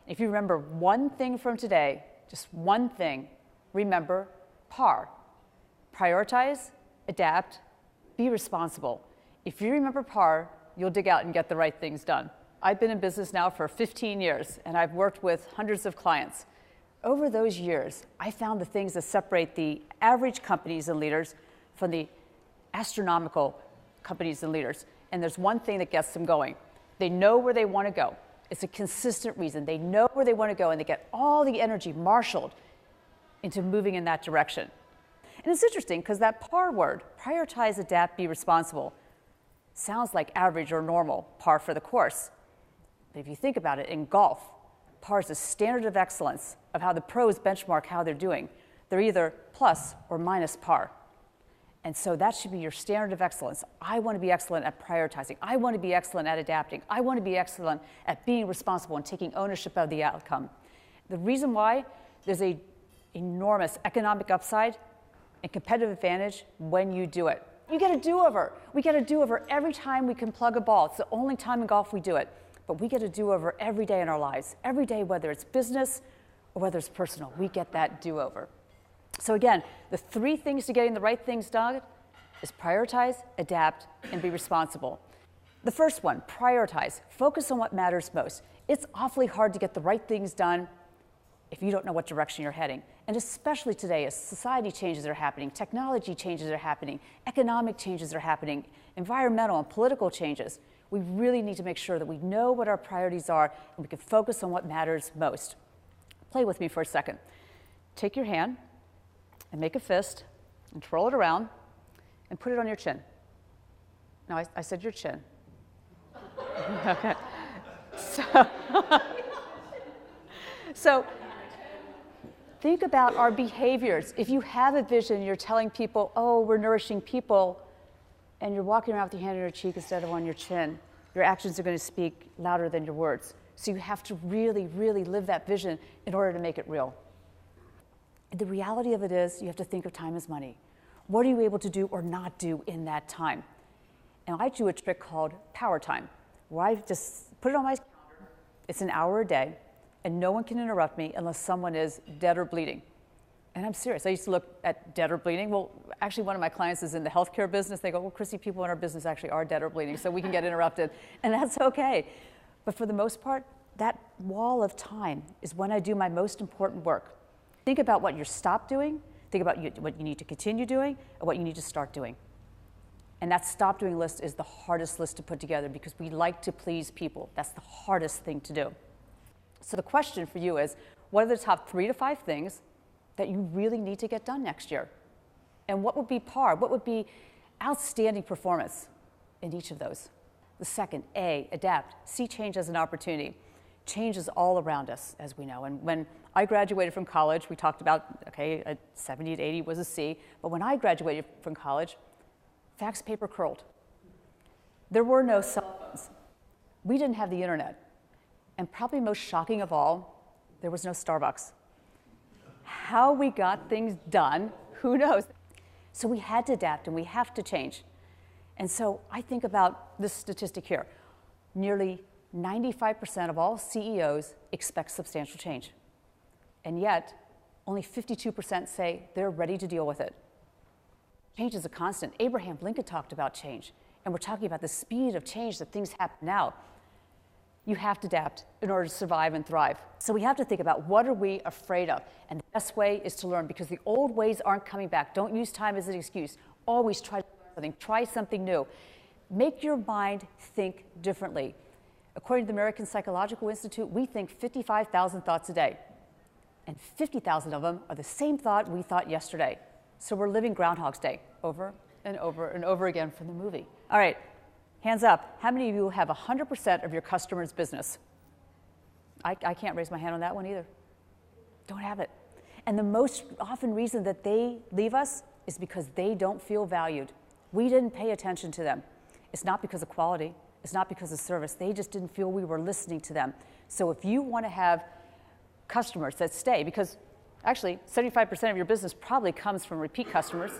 If you remember one thing from today, just one thing, remember PAR. Prioritize, adapt, be responsible. If you remember PAR, you'll dig out and get the right things done. I've been in business now for 15 years, and I've worked with hundreds of clients. Over those years, I found the things that separate the average companies and leaders from the astronomical companies and leaders. And there's one thing that gets them going. They know where they want to go. It's a consistent reason. They know where they want to go, and they get all the energy marshaled into moving in that direction. And it's interesting because that PAR word, prioritize, adapt, be responsible, sounds like average or normal, par for the course. But if you think about it, in golf, PAR is the standard of excellence of how the pros benchmark how they're doing. They're either plus or minus par. And so that should be your standard of excellence. I want to be excellent at prioritizing. I want to be excellent at adapting. I want to be excellent at being responsible and taking ownership of the outcome. The reason why, there's an enormous economic upside and competitive advantage when you do it. You get a do-over. We get a do-over every time we can plug a ball. It's the only time in golf we do it. But we get a do-over every day in our lives. Every day, whether it's business or whether it's personal, we get that do-over. So again, the three things to getting the right things done is prioritize, adapt, and be responsible. The first one, prioritize. Focus on what matters most. It's awfully hard to get the right things done if you don't know what direction you're heading. And especially today, as society changes are happening, technology changes are happening, economic changes are happening, environmental and political changes, we really need to make sure that we know what our priorities are and we can focus on what matters most. Play with me for a second. Take your hand and make a fist and twirl it around and put it on your chin. No, I said your chin. Okay. So think about our behaviors. If you have a vision, you're telling people, oh, we're nourishing people, and you're walking around with your hand on your cheek instead of on your chin, your actions are going to speak louder than your words. So you have to really, really live that vision in order to make it real. The reality of it is you have to think of time as money. What are you able to do or not do in that time? And I do a trick called power time, where I just put it on my calendar. It's an hour a day, and no one can interrupt me unless someone is dead or bleeding. And I'm serious. I used to look at dead or bleeding. Well, actually, one of my clients is in the healthcare business. They go, well, Krissi, people in our business actually are dead or bleeding, so we can get interrupted. And that's okay. But for the most part, that wall of time is when I do my most important work. Think about what you're stopped doing. Think about what you need to continue doing and what you need to start doing. And that stop doing list is the hardest list to put together because we like to please people. That's the hardest thing to do. So the question for you is, what are the top 3 to 5 things that you really need to get done next year? And what would be par? What would be outstanding performance in each of those? The second, A, adapt. See change as an opportunity. Change is all around us, as we know. And when I graduated from college, we talked about, okay, a 70 to 80 was a C. But when I graduated from college, fax paper curled. There were no cell phones. We didn't have the internet. And probably most shocking of all, there was no Starbucks. How we got things done, who knows? So we had to adapt and we have to change. And so I think about this statistic here. Nearly 95% of all CEOs expect substantial change. And yet, only 52% say they're ready to deal with it. Change is a constant. Abraham Lincoln talked about change. And we're talking about the speed of change that things happen now. You have to adapt in order to survive and thrive. So we have to think about what are we afraid of? And the best way is to learn because the old ways aren't coming back. Don't use time as an excuse. Always try to learn something. Try something new. Make your mind think differently. According to the American Psychological Institute, we think 55,000 thoughts a day. And 50,000 of them are the same thought we thought yesterday. So we're living Groundhog's Day over and over and over again from the movie. All right. Hands up, how many of you have 100% of your customers' business? I can't raise my hand on that one either. Don't have it. And the most often reason that they leave us is because they don't feel valued. We didn't pay attention to them. It's not because of quality. It's not because of service. They just didn't feel we were listening to them. So if you want to have customers that stay, because actually 75% of your business probably comes from repeat customers,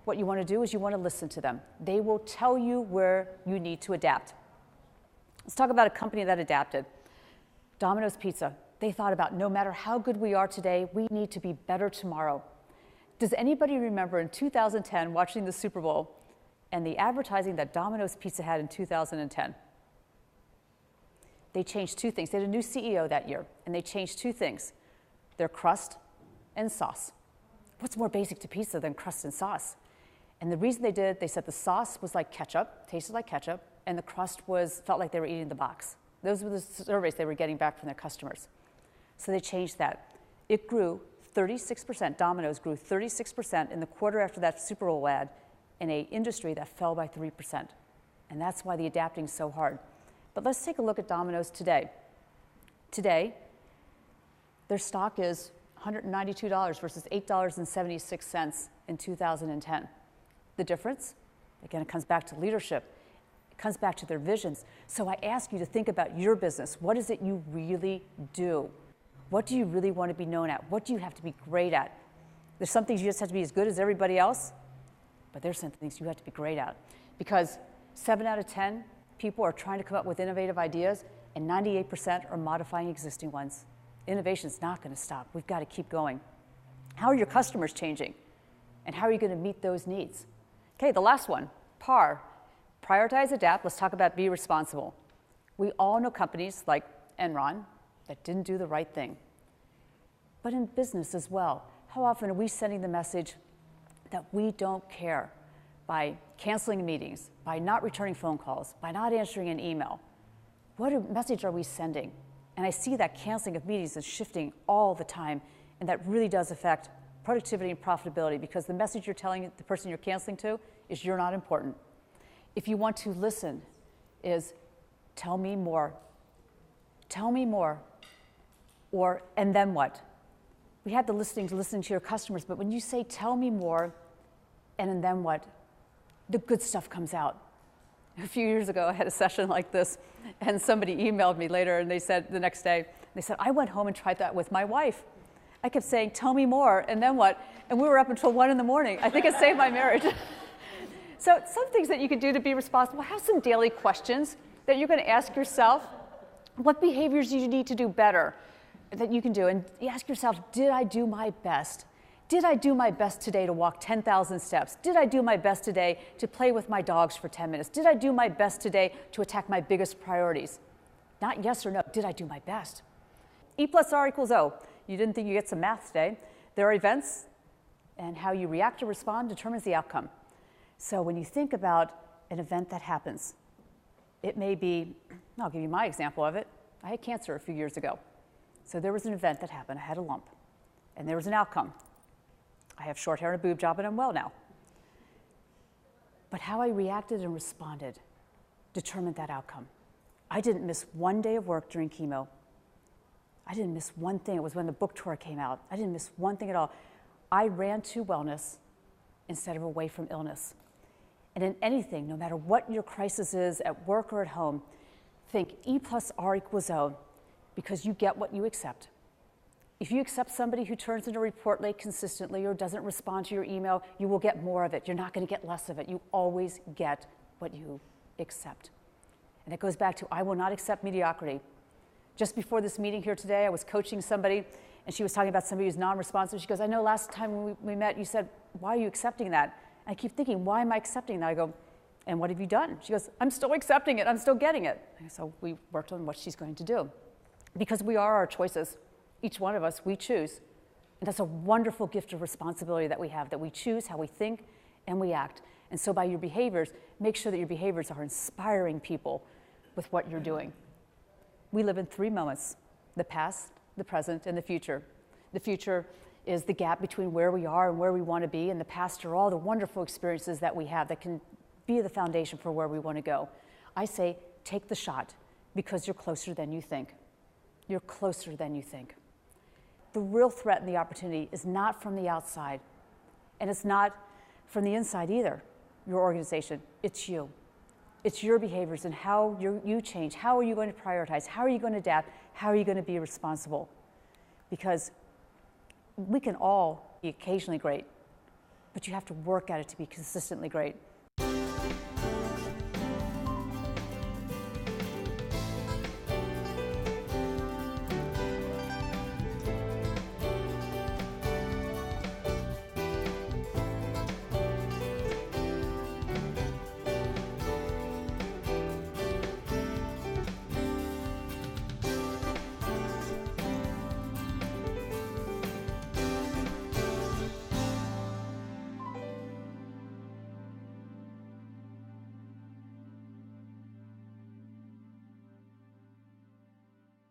what you want to do is you want to listen to them. They will tell you where you need to adapt. Let's talk about a company that adapted. Domino's Pizza. They thought about no matter how good we are today, we need to be better tomorrow. Does anybody remember in 2010 watching the Super Bowl and the advertising that Domino's Pizza had in 2010? They changed two things. They had a new CEO that year, and they changed two things: their crust and sauce. What's more basic to pizza than crust and sauce? And the reason they did, they said the sauce was like ketchup, tasted like ketchup, and the crust felt like they were eating the box. Those were the surveys they were getting back from their customers. So they changed that. It grew 36%, Domino's grew 36% in the quarter after that Super Bowl ad in an industry that fell by 3%. And that's why the adapting is so hard. But let's take a look at Domino's today. Today, their stock is $192 versus $8.76 in 2010. The difference, again, it comes back to leadership. It comes back to their visions. So I ask you to think about your business. What is it you really do? What do you really want to be known at? What do you have to be great at? There's some things you just have to be as good as everybody else, but there's some things you have to be great at. Because 7 out of 10 people are trying to come up with innovative ideas, and 98% are modifying existing ones. Innovation's not going to stop. We've got to keep going. How are your customers changing? And how are you going to meet those needs? Okay, the last one, PAR. Prioritize, adapt. Let's talk about be responsible. We all know companies like Enron that didn't do the right thing. But in business as well, how often are we sending the message that we don't care by canceling meetings, by not returning phone calls, by not answering an email? What message are we sending? And I see that canceling of meetings is shifting all the time, and that really does affect productivity and profitability, because the message you're telling the person you're canceling to is you're not important. If you want to listen, is tell me more. Tell me more. Or, and then what? We had the listening to your customers, but when you say tell me more, and then what? The good stuff comes out. A few years ago, I had a session like this, and somebody emailed me later, and they said the next day, they said, I went home and tried that with my wife. I kept saying, tell me more, and then what? And we were up until 1 in the morning. I think it saved my marriage. So some things that you can do to be responsible, have some daily questions that you're going to ask yourself. What behaviors do you need to do better that you can do? And you ask yourself, did I do my best? Did I do my best today to walk 10,000 steps? Did I do my best today to play with my dogs for 10 minutes? Did I do my best today to attack my biggest priorities? Not yes or no, did I do my best? E plus R equals O. You didn't think you get some math today. There are events, and how you react or respond determines the outcome. So when you think about an event that happens, it may be, I'll give you my example of it. I had cancer a few years ago. So there was an event that happened. I had a lump, and there was an outcome. I have short hair and a boob job, and I'm well now. But how I reacted and responded determined that outcome. I didn't miss one day of work during chemo. I didn't miss one thing. It was when the book tour came out. I didn't miss one thing at all. I ran to wellness instead of away from illness. And in anything, no matter what your crisis is at work or at home, think E plus R equals O, because you get what you accept. If you accept somebody who turns in a report late consistently or doesn't respond to your email, you will get more of it. You're not going to get less of it. You always get what you accept. And it goes back to, I will not accept mediocrity. Just before this meeting here today, I was coaching somebody, and she was talking about somebody who's non-responsive. She goes, I know last time we met, you said, why are you accepting that? And I keep thinking, why am I accepting that? I go, and what have you done? She goes, I'm still accepting it. I'm still getting it. So we worked on what she's going to do. Because we are our choices. Each one of us, we choose. And that's a wonderful gift of responsibility that we have, that we choose how we think and we act. And so by your behaviors, make sure that your behaviors are inspiring people with what you're doing. We live in 3 moments: the past, the present, and the future. The future is the gap between where we are and where we want to be, and the past are all the wonderful experiences that we have that can be the foundation for where we want to go. I say, take the shot, because you're closer than you think. You're closer than you think. The real threat and the opportunity is not from the outside, and it's not from the inside either, your organization. It's you. It's your behaviors and how you change. How are you going to prioritize? How are you going to adapt? How are you going to be responsible? Because we can all be occasionally great, but you have to work at it to be consistently great.